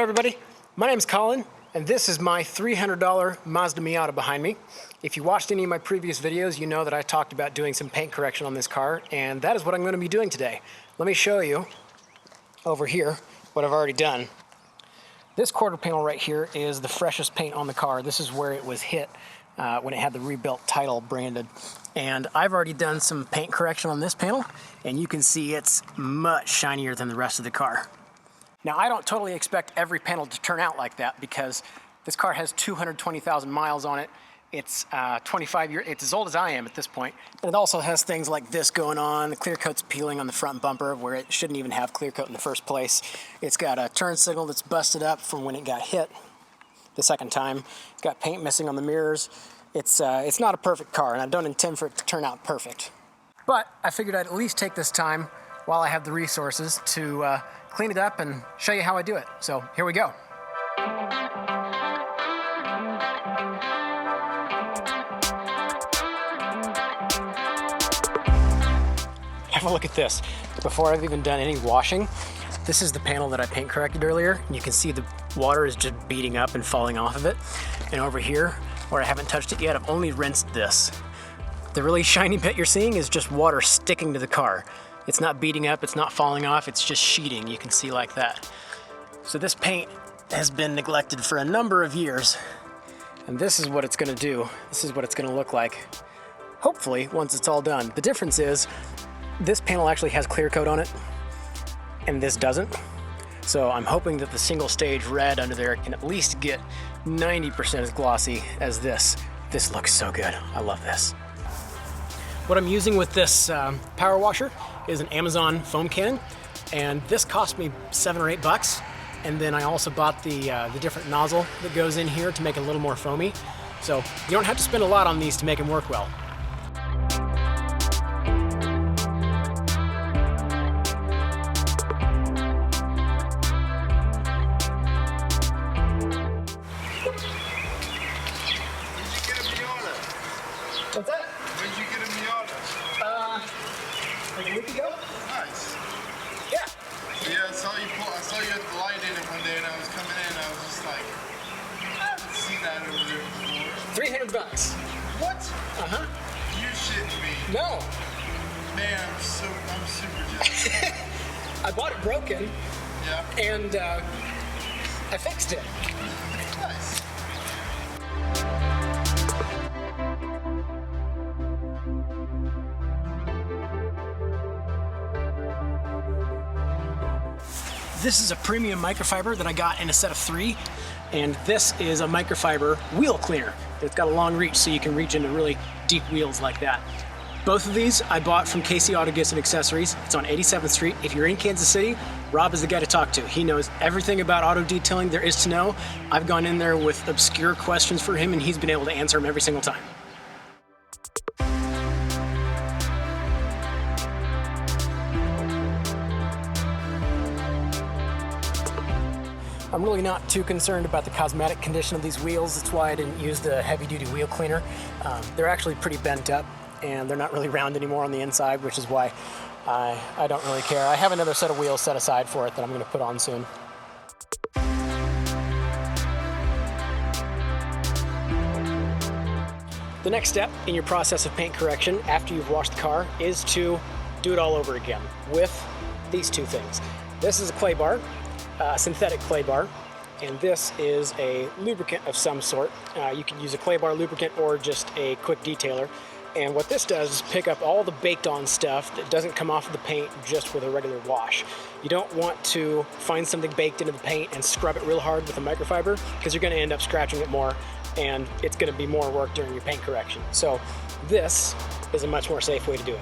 Hello everybody, my name is Colin and this is my $300 Mazda Miata behind me. If you watched any of my previous videos, you know that I talked about doing some paint correction on this car, and that is what I'm going to be doing today. Let me show you over here what I've already done. This quarter panel right here is the freshest paint on the car. This is where it was hit when it had the rebuilt title branded. And I've already done some paint correction on this panel, and you can see it's much shinier than the rest of the car. Now, I don't totally expect every panel to turn out like that because this car has 220,000 miles on it. It's 25 years, it's as old as I am at this point. And it also has things like this going on. The clear coat's peeling on the front bumper where it shouldn't even have clear coat in the first place. It's got a turn signal that's busted up from when it got hit the second time. It's got paint missing on the mirrors. It's not a perfect car, and I don't intend for it to turn out perfect. But I figured I'd at least take this time while I have the resources to clean it up and show you how I do it. So here we go. Have a look at this. Before I've even done any washing, this is the panel that I paint corrected earlier. And you can see the water is just beating up and falling off of it. And over here, where I haven't touched it yet, I've only rinsed this. The really shiny bit you're seeing is just water sticking to the car. It's not beating up, it's not falling off, it's just sheeting, you can see like that. So this paint has been neglected for a number of years, and this is what it's gonna do. This is what it's gonna look like, hopefully, once it's all done. The difference is, this panel actually has clear coat on it, and this doesn't. So I'm hoping that the single stage red under there can at least get 90% as glossy as this. This looks so good, I love this. What I'm using with this power washer is an Amazon foam cannon, and this cost me $7 or $8. And then I also bought the different nozzle that goes in here to make it a little more foamy. So you don't have to spend a lot on these to make them work well. What's that? When did you get a Miata? Like a week ago? Nice. Yeah. Yeah, I saw you at the light in it one day, and I was coming in, I was just like, I haven't seen that over there before. $300. What? Uh-huh. You shitting me? No. Man, I'm super jealous. I bought it broken. Yeah. And I fixed it. Nice. This is a premium microfiber that I got in a set of 3, and this is a microfiber wheel cleaner. It's got a long reach, so you can reach into really deep wheels like that. Both of these I bought from Casey Auto Gifts and Accessories. It's on 87th Street. If you're in Kansas City, Rob is the guy to talk to. He knows everything about auto detailing there is to know. I've gone in there with obscure questions for him, and he's been able to answer them every single time. I'm really not too concerned about the cosmetic condition of these wheels. That's why I didn't use the heavy-duty wheel cleaner. They're actually pretty bent up, and they're not really round anymore on the inside, which is why I don't really care. I have another set of wheels set aside for it that I'm going to put on soon. The next step in your process of paint correction after you've washed the car is to do it all over again with these two things. This is a clay bar. Synthetic clay bar, and this is a lubricant of some sort. You can use a clay bar lubricant or just a quick detailer, and what this does is pick up all the baked on stuff that doesn't come off of the paint just with a regular wash. You don't want to find something baked into the paint and scrub it real hard with a microfiber, because you're going to end up scratching it more and it's going to be more work during your paint correction. So this is a much more safe way to do it.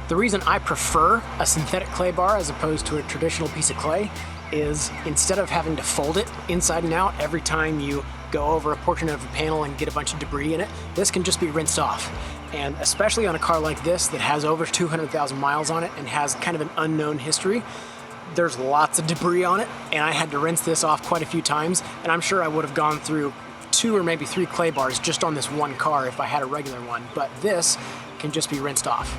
The reason I prefer a synthetic clay bar as opposed to a traditional piece of clay is instead of having to fold it inside and out every time you go over a portion of a panel and get a bunch of debris in it, this can just be rinsed off. And especially on a car like this that has over 200,000 miles on it and has kind of an unknown history, there's lots of debris on it, and I had to rinse this off quite a few times, and I'm sure I would have gone through 2 or maybe 3 clay bars just on this one car if I had a regular one, but this can just be rinsed off.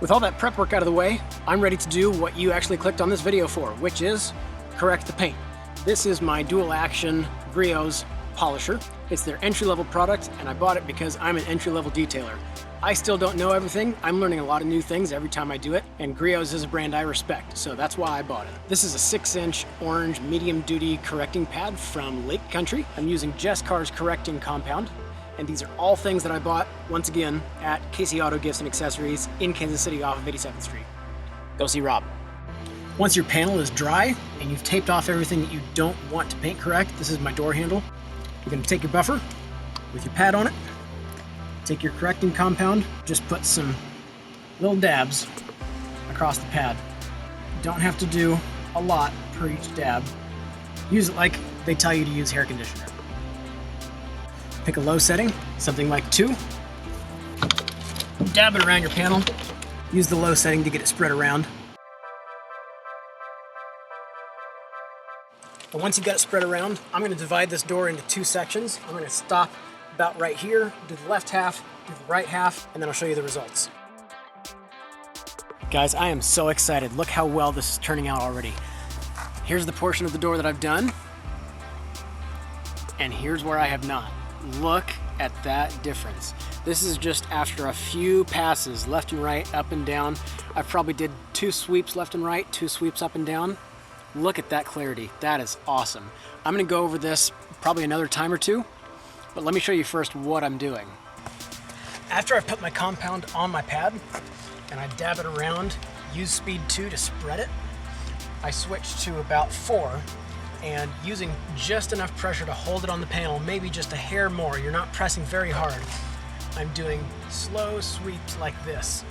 With all that prep work out of the way, I'm ready to do what you actually clicked on this video for, which is correct the paint. This is my dual action Griots polisher. It's their entry-level product, and I bought it because I'm an entry-level detailer. I still don't know everything. I'm learning a lot of new things every time I do it, and Griots is a brand I respect, so that's why I bought it. This is a 6-inch orange medium-duty correcting pad from Lake Country. I'm using Jess Carr's correcting compound, and these are all things that I bought, once again, at Casey Auto Gifts and Accessories in Kansas City off of 87th Street. Go see Rob. Once your panel is dry and you've taped off everything that you don't want to paint correct, this is my door handle. You're going to take your buffer with your pad on it, take your correcting compound, just put some little dabs across the pad. You don't have to do a lot per each dab. Use it like they tell you to use hair conditioner. Pick a low setting, something like 2. Dab it around your panel. Use the low setting to get it spread around. And once you've got it spread around, I'm going to divide this door into 2 sections. I'm going to stop about right here, do the left half, do the right half, and then I'll show you the results. Guys, I am so excited. Look how well this is turning out already. Here's the portion of the door that I've done, and here's where I have not. Look at that difference. This is just after a few passes, left and right, up and down. I probably did 2 sweeps left and right, 2 sweeps up and down. Look at that clarity. That is awesome. I'm gonna go over this probably another time or 2, but let me show you first what I'm doing. After I've put my compound on my pad and I dab it around, use speed 2 to spread it, I switch to about 4, and using just enough pressure to hold it on the panel, maybe just a hair more, you're not pressing very hard. I'm doing slow sweeps like this,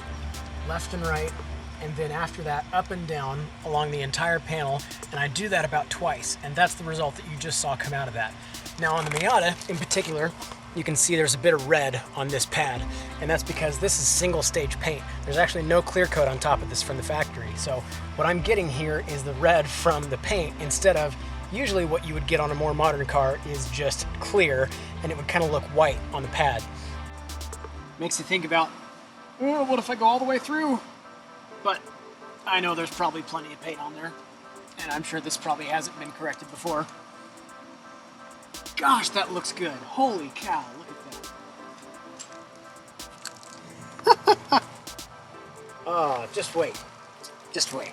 left and right, and then after that up and down along the entire panel, and I do that about twice, and that's the result that you just saw come out of that. Now on the Miata in particular, you can see there's a bit of red on this pad, and that's because this is single stage paint. There's actually no clear coat on top of this from the factory, so what I'm getting here is the red from the paint instead of usually what you would get on a more modern car is just clear, and it would kind of look white on the pad. Makes you think about, oh, what if I go all the way through? But I know there's probably plenty of paint on there, and I'm sure this probably hasn't been corrected before. Gosh, that looks good. Holy cow, look at that. Oh, just wait. Just wait.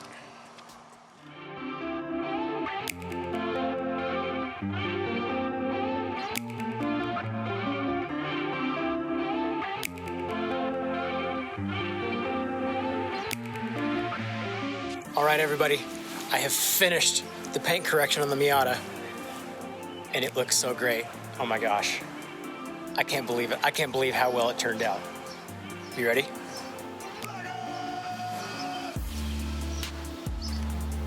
All right, everybody, I have finished the paint correction on the Miata, and it looks so great. Oh my gosh. I can't believe it. I can't believe how well it turned out. You ready?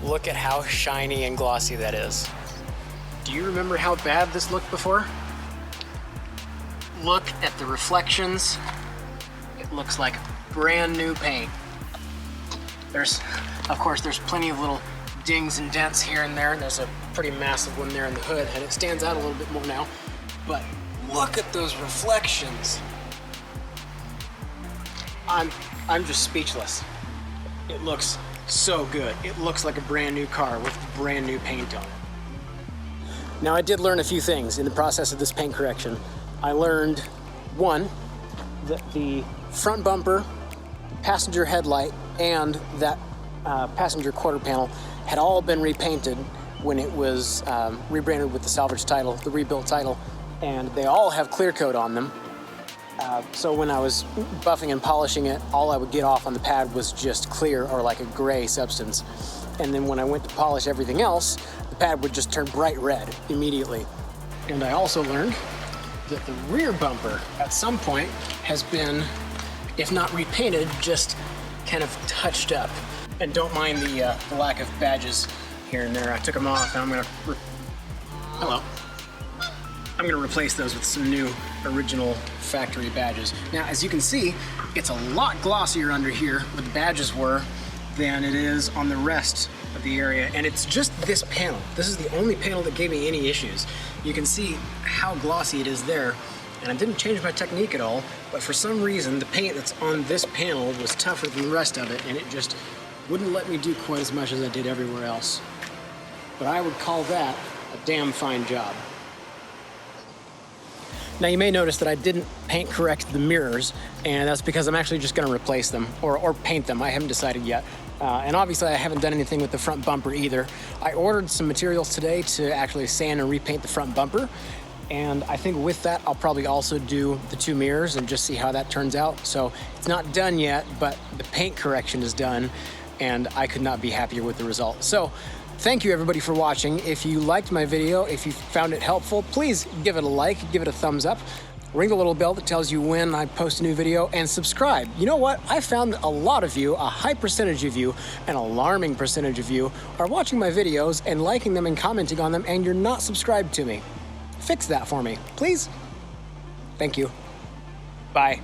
Look at how shiny and glossy that is. Do you remember how bad this looked before? Look at the reflections. It looks like brand new paint. Of course, there's plenty of little dings and dents here and there. There's a pretty massive one there in the hood, and it stands out a little bit more now. But look at those reflections. I'm just speechless. It looks so good. It looks like a brand new car with brand new paint on it. Now, I did learn a few things in the process of this paint correction. I learned, one, that the front bumper, passenger headlight, and that passenger quarter panel had all been repainted when it was rebranded with the salvage title, the rebuilt title, and they all have clear coat on them. So when I was buffing and polishing it, all I would get off on the pad was just clear or like a gray substance. And then when I went to polish everything else, the pad would just turn bright red immediately. And I also learned that the rear bumper at some point has been, if not repainted, just kind of touched up. And don't mind the lack of badges here and there. I took them off, and I'm gonna replace those with some new original factory badges. Now, as you can see, it's a lot glossier under here where the badges were than it is on the rest of the area, and it's just this panel. This is the only panel that gave me any issues. You can see how glossy it is there, and I didn't change my technique at all, but for some reason the paint that's on this panel was tougher than the rest of it, and it just wouldn't let me do quite as much as I did everywhere else. But I would call that a damn fine job. Now you may notice that I didn't paint correct the mirrors, and that's because I'm actually just going to replace them or paint them. I haven't decided yet. And obviously I haven't done anything with the front bumper either. I ordered some materials today to actually sand and repaint the front bumper, and I think with that I'll probably also do the two mirrors and just see how that turns out. So it's not done yet, but the paint correction is done, and I could not be happier with the result. So thank you everybody for watching. If you liked my video, if you found it helpful, please give it a like, give it a thumbs up, ring the little bell that tells you when I post a new video, and subscribe. You know what? I found that a lot of you, a high percentage of you, an alarming percentage of you, are watching my videos and liking them and commenting on them, and you're not subscribed to me. Fix that for me, please. Thank you. Bye.